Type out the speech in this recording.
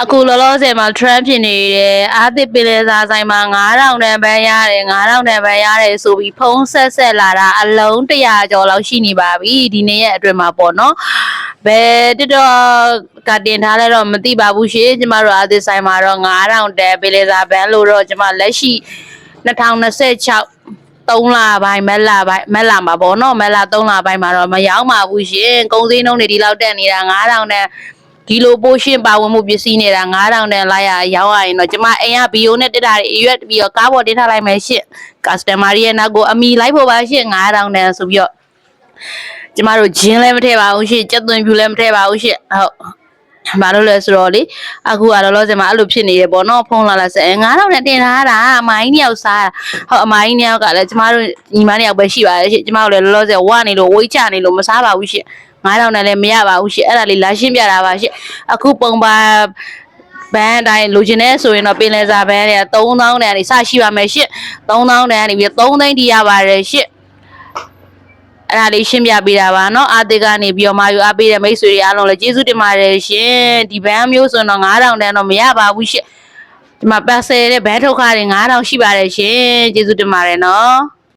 အခုလောလောဆယ်မှာ trend ဖြစ်နေတယ်အားသစ်ပင်လယ်စာဆိုင်မှာ9000တန်ပန်းရတယ်9000တန်ပန်းရတယ်ဆိုပြီးဖုံးဆက်လာတာအလုံး100ကျော်လောက်ရှိနေပါပြီဒီနေ့ရဲ့အတွင်းမှာပေါ့နော်ဘယ်တော့ကတင်ထားလဲတော့မသိပါဘူးရှင်ကျမတို့အားသစ်ဆိုင်မှာတော့9000တန်ပင်လယ်စာပန်းလို့တော့ကျမလက်ရှိ2026 3 လပိုင်းမက်လာမှာပေါ့နော်မက်လာ3 လပိုင်းမှာတော့မရောက်ပါဘူးရှင်ကုန်စည်နှုန်းတွေဒီလောက်တက်နေတာ9000တန်ဒီလိုပိုးရှင်းပါဝင်မှုပစ္စည်းနေတာ9000တန်လိုက်ရရောင်းရရင်တော့ကျမအိမ်ကဘီယိုနဲ့တက်တာတွေအရွက်ပြီးတော့ကားပေါ်တင်ထားလိုက်မယ်ရှင့် customer ရဲ့နောက်ကိုအမီလိုက်ဖို့ပါရှင့်9000တန်ဆိုပြီးတော့ကျမတို့ဂျင်းလည်းမထည့်ပါဘူးရှင့်ကြက်သွန်ဖြူလည်းမထည့်ပါဘူးရှင့်ဟုတ်ဘာလို့လဲဆိုတော့လေအခုကတော့လောဆယ်မှာအဲ့လိုဖြစ်နေရပေါ့နော်ဖုန်းလာလာဆက်9000နဲ့တင်ထားတာအမိုင်း2ယောက်စားတာဟုတ်အမိုင်း2ယောက်ကလည်းကျမတို့ညီမ2ယောက်ပဲရှိပါတယ်ရှင့်ကျမတို့လည်းလောလောဆယ်ဝနေလို့ဝိတ်ချနေလို့မစားပါဘူးရှင့်9000နဲ့လည်းမရပါဘူးရှင့်အဲ့ဒါလေးလာရှင်းပြတာပါရှင့်အခုပုံပါဘန်းအတိုင်းလိုချင်နေဆိုရင်တော့ပင်လယ်စာဘန်းတွေက3000တန်နေစရှိပါမယ်ရှင့်3000တန်ကနေပြီး3သိန်းထိရပါတယ်ရှင့်အဲ့ဒါလေးရှင်းပြပေးတာပါเนาะအာသစ်ကနေပြီးတော့မာယူအားပေးတဲ့မိတ်ဆွေတွေအားလုံးလည်းကျေးဇူးတင်ပါတယ်ရှင်ဒီဘန်းမျိုးဆိုရင်တော့9000တန်တော့မရပါဘူးရှင့်ဒီမှာပတ်ဆယ်တဲ့ဘန်းထုတ်ခါတွေ9000ရှိပါတယ်ရှင်ကျေးဇူးတင်ပါတယ်เนาะ